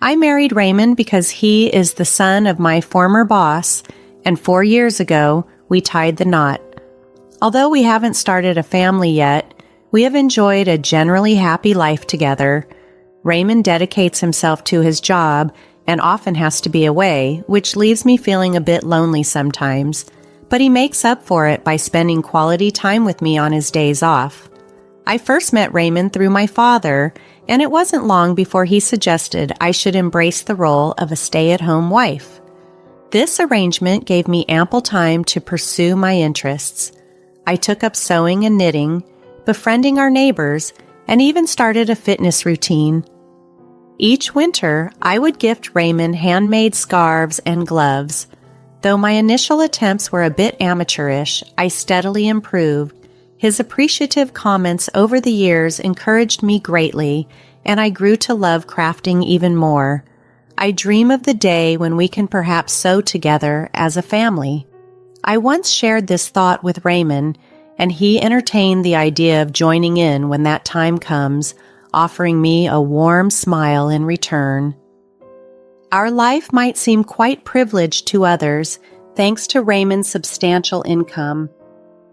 I married Raymond because he is the son of my former boss, and 4 years ago, we tied the knot. Although we haven't started a family yet, we have enjoyed a generally happy life together. Raymond dedicates himself to his job and often has to be away, which leaves me feeling a bit lonely sometimes, but he makes up for it by spending quality time with me on his days off. I first met Raymond through my father, and it wasn't long before he suggested I should embrace the role of a stay-at-home wife. This arrangement gave me ample time to pursue my interests. I took up sewing and knitting, befriending our neighbors, and even started a fitness routine. Each winter, I would gift Raymond handmade scarves and gloves. Though my initial attempts were a bit amateurish, I steadily improved. His appreciative comments over the years encouraged me greatly, and I grew to love crafting even more. I dream of the day when we can perhaps sew together as a family. I once shared this thought with Raymond, and he entertained the idea of joining in when that time comes, offering me a warm smile in return. Our life might seem quite privileged to others, thanks to Raymond's substantial income.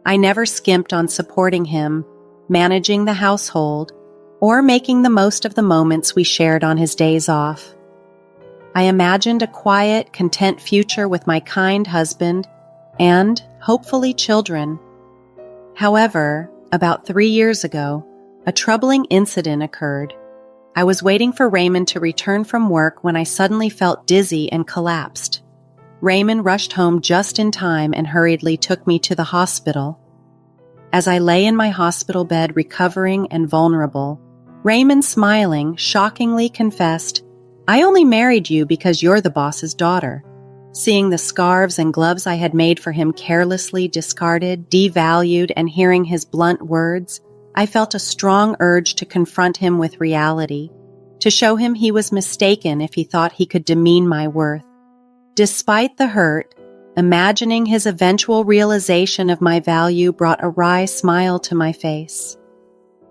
I never skimped on supporting him, managing the household, or making the most of the moments we shared on his days off. I imagined a quiet, content future with my kind husband and, hopefully, children. However, about 3 years ago, a troubling incident occurred. I was waiting for Raymond to return from work when I suddenly felt dizzy and collapsed. Raymond rushed home just in time and hurriedly took me to the hospital. As I lay in my hospital bed recovering and vulnerable, Raymond, smiling, shockingly confessed, "I only married you because you're the boss's daughter." Seeing the scarves and gloves I had made for him carelessly discarded, devalued, and hearing his blunt words, I felt a strong urge to confront him with reality, to show him he was mistaken if he thought he could demean my worth. Despite the hurt, imagining his eventual realization of my value brought a wry smile to my face.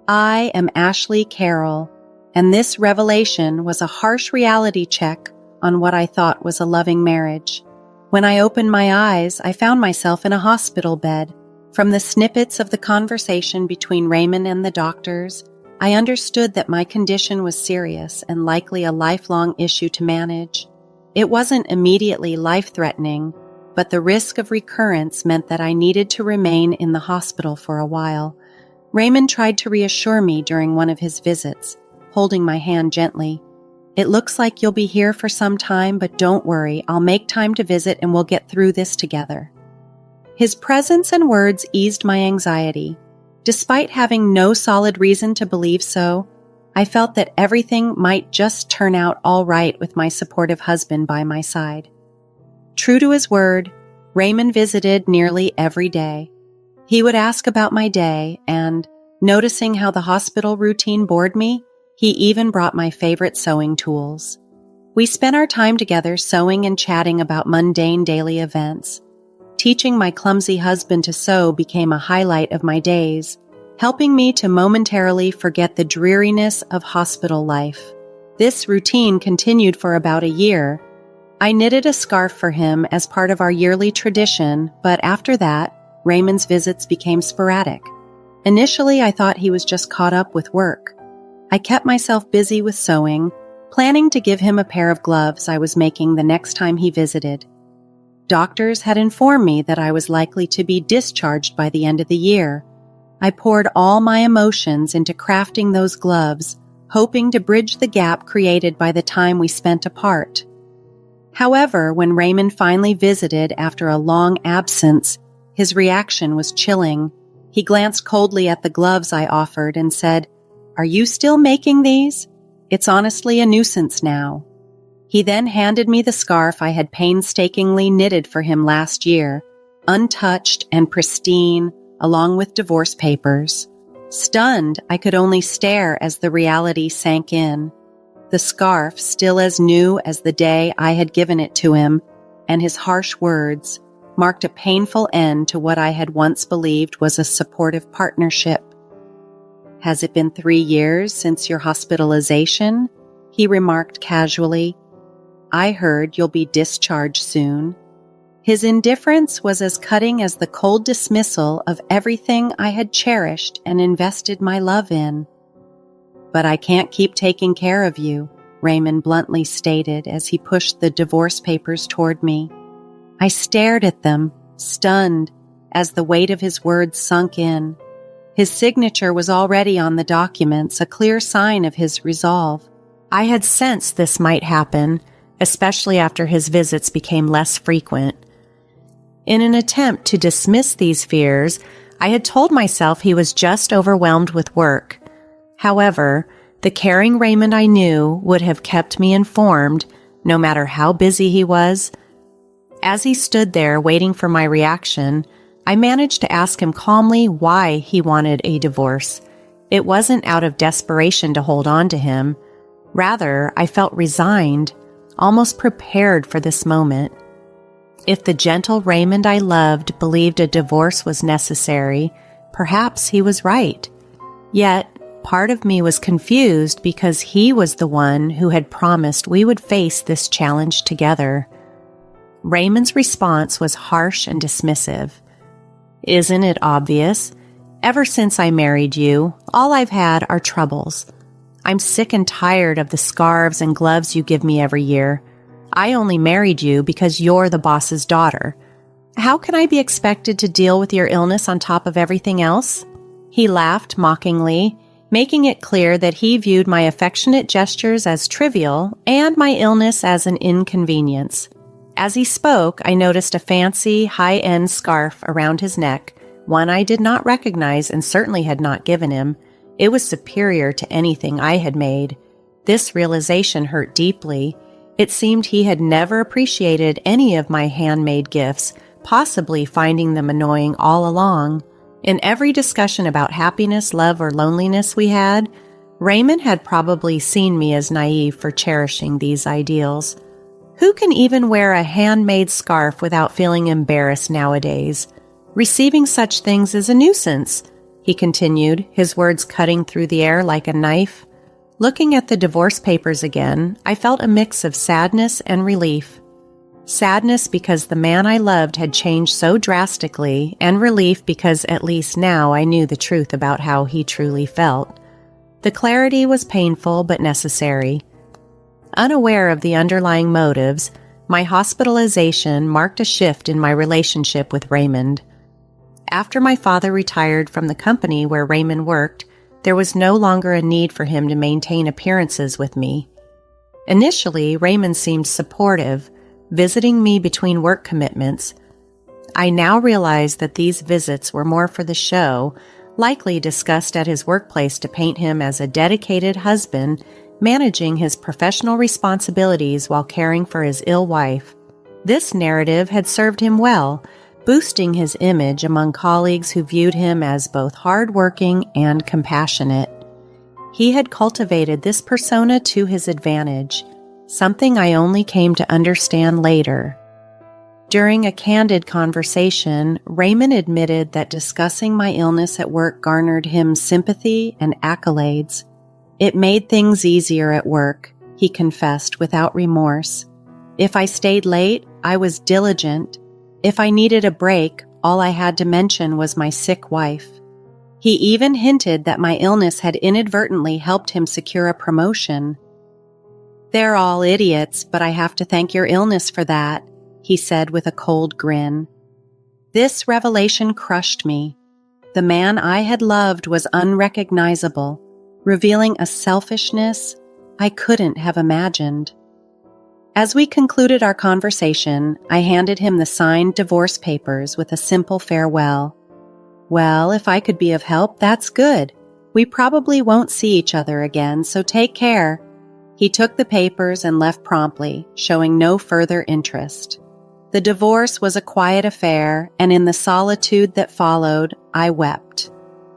I am Ashley Carroll, and this revelation was a harsh reality check on what I thought was a loving marriage. When I opened my eyes, I found myself in a hospital bed. From the snippets of the conversation between Raymond and the doctors, I understood that my condition was serious and likely a lifelong issue to manage. It wasn't immediately life-threatening, but the risk of recurrence meant that I needed to remain in the hospital for a while. Raymond tried to reassure me during one of his visits, holding my hand gently. "It looks like you'll be here for some time, but don't worry, I'll make time to visit and we'll get through this together." His presence and words eased my anxiety. Despite having no solid reason to believe so, I felt that everything might just turn out all right with my supportive husband by my side. True to his word, Raymond visited nearly every day. He would ask about my day, and, noticing how the hospital routine bored me, he even brought my favorite sewing tools. We spent our time together sewing and chatting about mundane daily events. Teaching my clumsy husband to sew became a highlight of my days, helping me to momentarily forget the dreariness of hospital life. This routine continued for about a year. I knitted a scarf for him as part of our yearly tradition, but after that, Raymond's visits became sporadic. Initially, I thought he was just caught up with work. I kept myself busy with sewing, planning to give him a pair of gloves I was making the next time he visited. Doctors had informed me that I was likely to be discharged by the end of the year. I poured all my emotions into crafting those gloves, hoping to bridge the gap created by the time we spent apart. However, when Raymond finally visited after a long absence, his reaction was chilling. He glanced coldly at the gloves I offered and said, "Are you still making these? It's honestly a nuisance now." He then handed me the scarf I had painstakingly knitted for him last year, untouched and pristine, along with divorce papers. Stunned, I could only stare as the reality sank in. The scarf, still as new as the day I had given it to him, and his harsh words, marked a painful end to what I had once believed was a supportive partnership. "Has it been 3 years since your hospitalization?" He remarked casually, "I heard you'll be discharged soon." His indifference was as cutting as the cold dismissal of everything I had cherished and invested my love in. "But I can't keep taking care of you," Raymond bluntly stated as he pushed the divorce papers toward me. I stared at them, stunned, as the weight of his words sunk in. His signature was already on the documents, a clear sign of his resolve. I had sensed this might happen, especially after his visits became less frequent. In an attempt to dismiss these fears, I had told myself he was just overwhelmed with work. However, the caring Raymond I knew would have kept me informed, no matter how busy he was. As he stood there waiting for my reaction, I managed to ask him calmly why he wanted a divorce. It wasn't out of desperation to hold on to him. Rather, I felt resigned, almost prepared for this moment. If the gentle Raymond I loved believed a divorce was necessary, perhaps he was right. Yet, part of me was confused because he was the one who had promised we would face this challenge together. Raymond's response was harsh and dismissive. "Isn't it obvious? Ever since I married you, all I've had are troubles. I'm sick and tired of the scarves and gloves you give me every year. I only married you because you're the boss's daughter. How can I be expected to deal with your illness on top of everything else?" He laughed mockingly, making it clear that he viewed my affectionate gestures as trivial and my illness as an inconvenience. As he spoke, I noticed a fancy, high-end scarf around his neck, one I did not recognize and certainly had not given him. It was superior to anything I had made. This realization hurt deeply. It seemed he had never appreciated any of my handmade gifts, possibly finding them annoying all along. In every discussion about happiness, love, or loneliness we had, Raymond had probably seen me as naive for cherishing these ideals. Who can even wear a handmade scarf without feeling embarrassed nowadays? Receiving such things is a nuisance, he continued, his words cutting through the air like a knife. Looking at the divorce papers again, I felt a mix of sadness and relief. Sadness because the man I loved had changed so drastically, and relief because at least now I knew the truth about how he truly felt. The clarity was painful but necessary. Unaware of the underlying motives, my hospitalization marked a shift in my relationship with Raymond. After my father retired from the company where Raymond worked, there was no longer a need for him to maintain appearances with me. Initially, Raymond seemed supportive, visiting me between work commitments. I now realize that these visits were more for the show, likely discussed at his workplace to paint him as a dedicated husband, managing his professional responsibilities while caring for his ill wife. This narrative had served him well, boosting his image among colleagues who viewed him as both hardworking and compassionate. He had cultivated this persona to his advantage, something I only came to understand later. During a candid conversation, Raymond admitted that discussing my illness at work garnered him sympathy and accolades. "It made things easier at work," he confessed without remorse. "If I stayed late, I was diligent. If I needed a break, all I had to mention was my sick wife." He even hinted that my illness had inadvertently helped him secure a promotion. "They're all idiots, but I have to thank your illness for that," he said with a cold grin. This revelation crushed me. The man I had loved was unrecognizable, revealing a selfishness I couldn't have imagined. As we concluded our conversation, I handed him the signed divorce papers with a simple farewell. "Well, if I could be of help, that's good. We probably won't see each other again, so take care." He took the papers and left promptly, showing no further interest. The divorce was a quiet affair, and in the solitude that followed, I wept.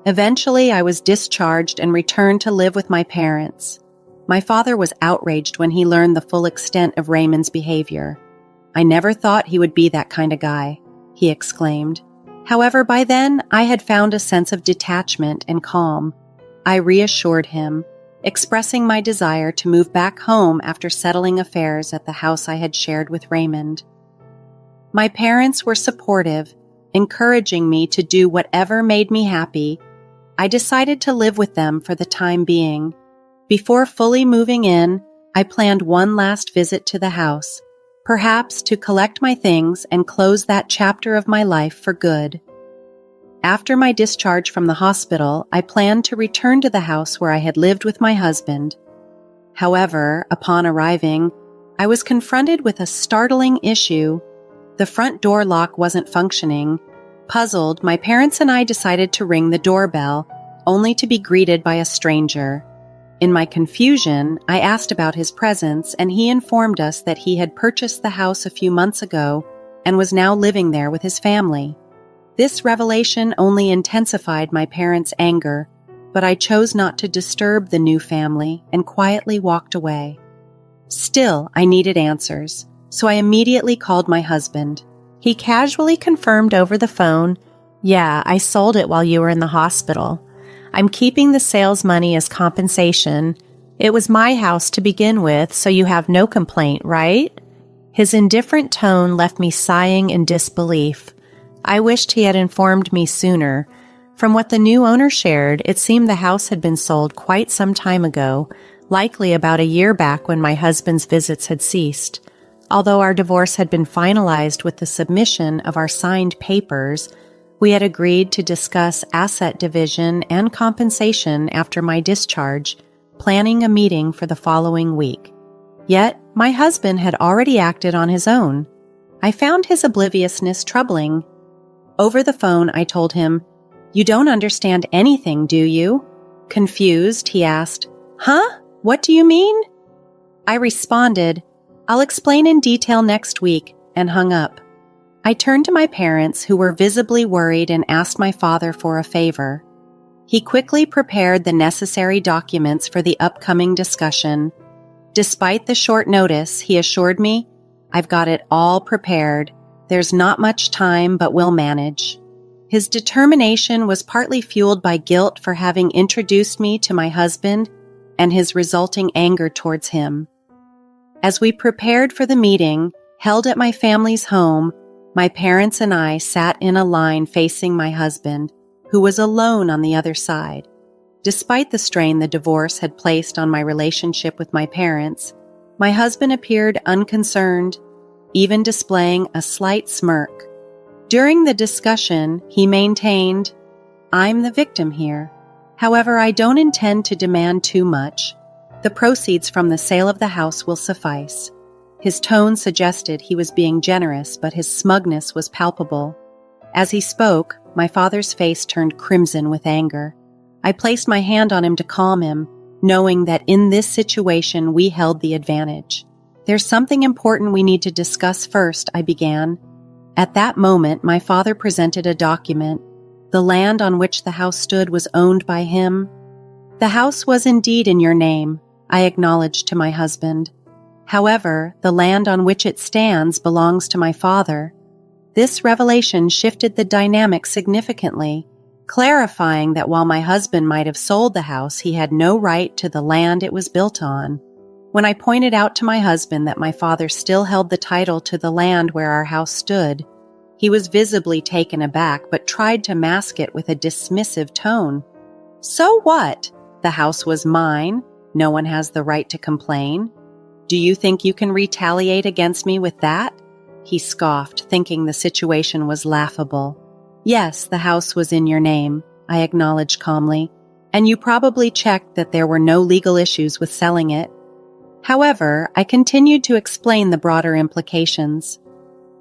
Eventually, I was discharged and returned to live with my parents. My father was outraged when he learned the full extent of Raymond's behavior. "I never thought he would be that kind of guy," he exclaimed. However, by then, I had found a sense of detachment and calm. I reassured him, expressing my desire to move back home after settling affairs at the house I had shared with Raymond. My parents were supportive, encouraging me to do whatever made me happy. I decided to live with them for the time being. Before fully moving in, I planned one last visit to the house, perhaps to collect my things and close that chapter of my life for good. After my discharge from the hospital, I planned to return to the house where I had lived with my husband. However, upon arriving, I was confronted with a startling issue. The front door lock wasn't functioning. Puzzled, my parents and I decided to ring the doorbell, only to be greeted by a stranger. In my confusion, I asked about his presence, and he informed us that he had purchased the house a few months ago and was now living there with his family. This revelation only intensified my parents' anger, but I chose not to disturb the new family and quietly walked away. Still, I needed answers, so I immediately called my husband. He casually confirmed over the phone, "Yeah, I sold it while you were in the hospital. I'm keeping the sales money as compensation. It was my house to begin with, so you have no complaint, right?" His indifferent tone left me sighing in disbelief. I wished he had informed me sooner. From what the new owner shared, it seemed the house had been sold quite some time ago, likely about a year back when my husband's visits had ceased. Although our divorce had been finalized with the submission of our signed papers, we had agreed to discuss asset division and compensation after my discharge, planning a meeting for the following week. Yet, my husband had already acted on his own. I found his obliviousness troubling. Over the phone, I told him, "You don't understand anything, do you?" Confused, he asked, "Huh? What do you mean?" I responded, "I'll explain in detail next week," and hung up. I turned to my parents, who were visibly worried, and asked my father for a favor. He quickly prepared the necessary documents for the upcoming discussion. Despite the short notice, he assured me, "I've got it all prepared. There's not much time, but we'll manage." His determination was partly fueled by guilt for having introduced me to my husband and his resulting anger towards him. As we prepared for the meeting, held at my family's home, my parents and I sat in a line facing my husband, who was alone on the other side. Despite the strain the divorce had placed on my relationship with my parents, my husband appeared unconcerned, even displaying a slight smirk. During the discussion, he maintained, "I'm the victim here. However, I don't intend to demand too much. The proceeds from the sale of the house will suffice." His tone suggested he was being generous, but his smugness was palpable. As he spoke, my father's face turned crimson with anger. I placed my hand on him to calm him, knowing that in this situation we held the advantage. "There's something important we need to discuss first," I began. At that moment, my father presented a document. The land on which the house stood was owned by him. "The house was indeed in your name," I acknowledged to my husband. "However, the land on which it stands belongs to my father." This revelation shifted the dynamic significantly, clarifying that while my husband might have sold the house, he had no right to the land it was built on. When I pointed out to my husband that my father still held the title to the land where our house stood, he was visibly taken aback but tried to mask it with a dismissive tone. "So what? The house was mine. No one has the right to complain. Do you think you can retaliate against me with that?" He scoffed, thinking the situation was laughable. "Yes, the house was in your name," I acknowledged calmly, "and you probably checked that there were no legal issues with selling it." However, I continued to explain the broader implications.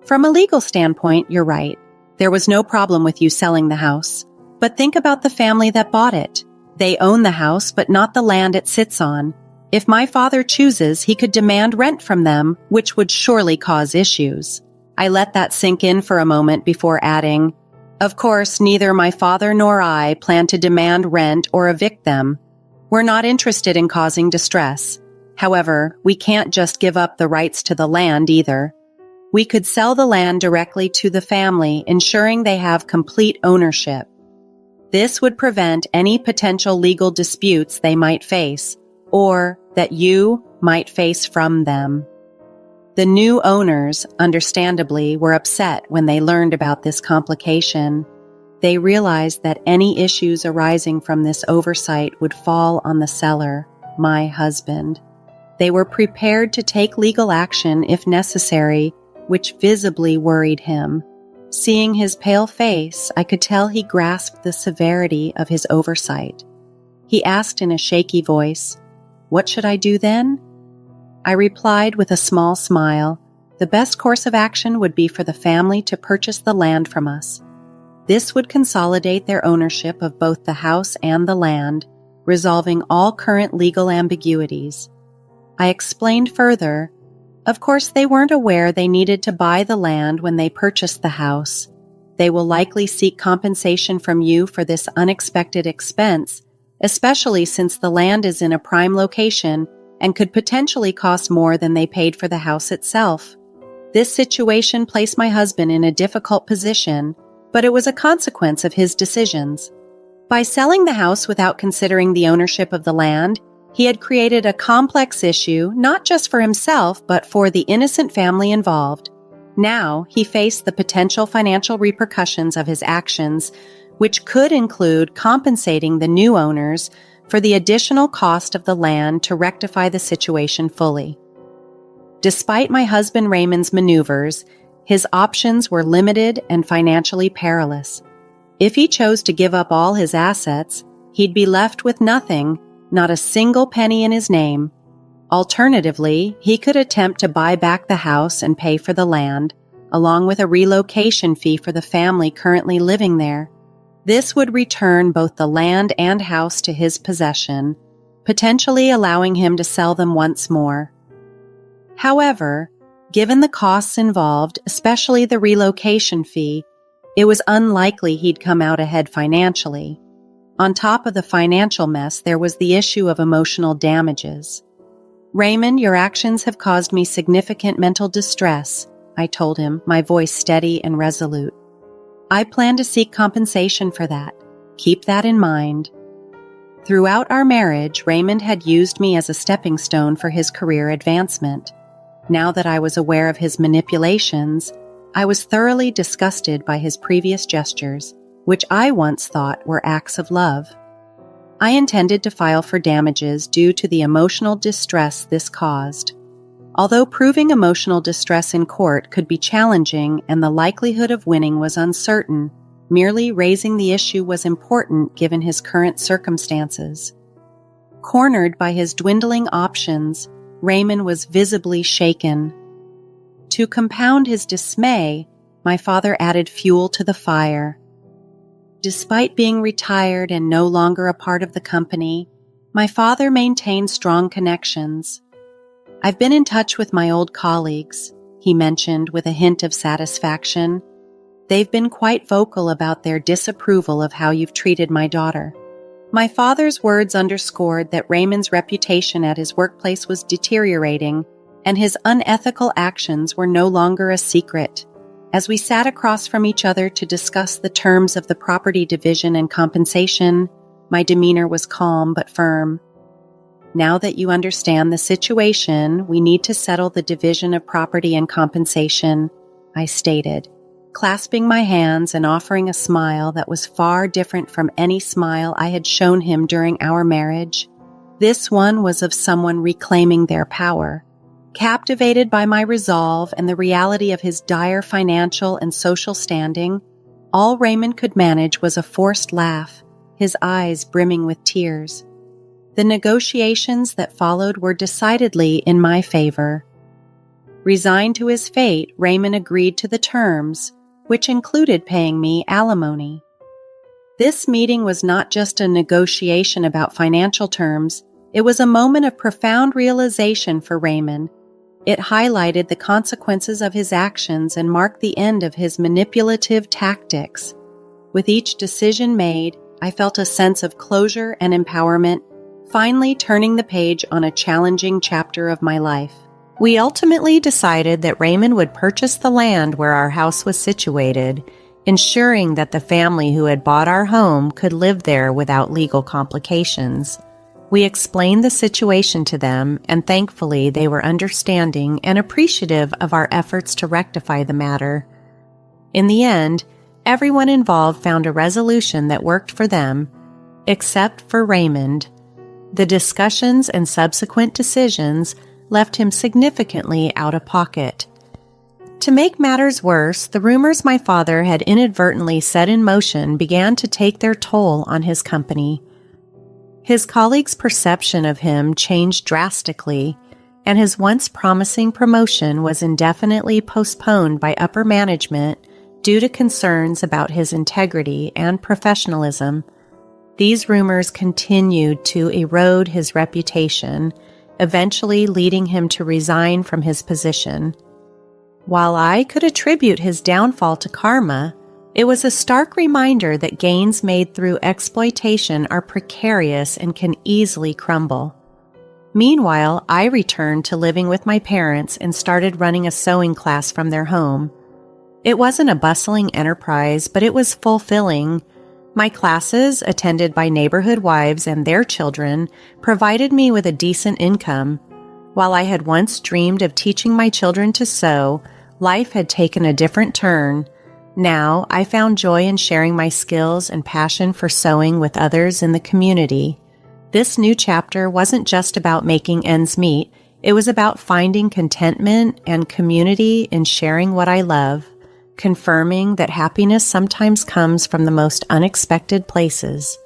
"From a legal standpoint, you're right. There was no problem with you selling the house. But think about the family that bought it. They own the house, but not the land it sits on. If my father chooses, he could demand rent from them, which would surely cause issues." I let that sink in for a moment before adding, "Of course, neither my father nor I plan to demand rent or evict them. We're not interested in causing distress. However, we can't just give up the rights to the land either. We could sell the land directly to the family, ensuring they have complete ownership. This would prevent any potential legal disputes they might face, or that you might face from them. The new owners, understandably, were upset when they learned about this complication. They realized that any issues arising from this oversight would fall on the seller, my husband. They were prepared to take legal action if necessary, which visibly worried him. Seeing his pale face, I could tell he grasped the severity of his oversight. He asked in a shaky voice, "What should I do then?" I replied with a small smile, "The best course of action would be for the family to purchase the land from us. This would consolidate their ownership of both the house and the land, resolving all current legal ambiguities." I explained further, of course they weren't aware they needed to buy the land when they purchased the house. They will likely seek compensation from you for this unexpected expense, especially since the land is in a prime location and could potentially cost more than they paid for the house itself. This situation placed my husband in a difficult position, but it was a consequence of his decisions. By selling the house without considering the ownership of the land, he had created a complex issue not just for himself but for the innocent family involved. Now he faced the potential financial repercussions of his actions, which could include compensating the new owners for the additional cost of the land to rectify the situation fully. Despite my husband Raymond's maneuvers, his options were limited and financially perilous. If he chose to give up all his assets, he'd be left with nothing, not a single penny in his name. Alternatively, he could attempt to buy back the house and pay for the land, along with a relocation fee for the family currently living there. This would return both the land and house to his possession, potentially allowing him to sell them once more. However, given the costs involved, especially the relocation fee, it was unlikely he'd come out ahead financially. On top of the financial mess, there was the issue of emotional damages. "Raymond, your actions have caused me significant mental distress," I told him, my voice steady and resolute. "I plan to seek compensation for that. Keep that in mind." Throughout our marriage, Raymond had used me as a stepping stone for his career advancement. Now that I was aware of his manipulations, I was thoroughly disgusted by his previous gestures, which I once thought were acts of love. I intended to file for damages due to the emotional distress this caused. Although proving emotional distress in court could be challenging and the likelihood of winning was uncertain, merely raising the issue was important given his current circumstances. Cornered by his dwindling options, Raymond was visibly shaken. To compound his dismay, my father added fuel to the fire. Despite being retired and no longer a part of the company, my father maintained strong connections. "I've been in touch with my old colleagues," he mentioned with a hint of satisfaction. "They've been quite vocal about their disapproval of how you've treated my daughter." My father's words underscored that Raymond's reputation at his workplace was deteriorating, and his unethical actions were no longer a secret. As we sat across from each other to discuss the terms of the property division and compensation, my demeanor was calm but firm. "Now that you understand the situation, we need to settle the division of property and compensation," I stated, clasping my hands and offering a smile that was far different from any smile I had shown him during our marriage. This one was of someone reclaiming their power. Captivated by my resolve and the reality of his dire financial and social standing, all Raymond could manage was a forced laugh, his eyes brimming with tears. The negotiations that followed were decidedly in my favor. Resigned to his fate, Raymond agreed to the terms, which included paying me alimony. This meeting was not just a negotiation about financial terms, it was a moment of profound realization for Raymond. It highlighted the consequences of his actions and marked the end of his manipulative tactics. With each decision made, I felt a sense of closure and empowerment, finally turning the page on a challenging chapter of my life. We ultimately decided that Raymond would purchase the land where our house was situated, ensuring that the family who had bought our home could live there without legal complications. We explained the situation to them, and thankfully they were understanding and appreciative of our efforts to rectify the matter. In the end, everyone involved found a resolution that worked for them, except for Raymond. The discussions and subsequent decisions left him significantly out of pocket. To make matters worse, the rumors my father had inadvertently set in motion began to take their toll on his company. His colleagues' perception of him changed drastically, and his once promising promotion was indefinitely postponed by upper management due to concerns about his integrity and professionalism. These rumors continued to erode his reputation, eventually leading him to resign from his position. While I could attribute his downfall to karma, it was a stark reminder that gains made through exploitation are precarious and can easily crumble. Meanwhile, I returned to living with my parents and started running a sewing class from their home. It wasn't a bustling enterprise, but it was fulfilling. My classes, attended by neighborhood wives and their children, provided me with a decent income. While I had once dreamed of teaching my children to sew, life had taken a different turn. Now, I found joy in sharing my skills and passion for sewing with others in the community. This new chapter wasn't just about making ends meet, it was about finding contentment and community in sharing what I love, confirming that happiness sometimes comes from the most unexpected places.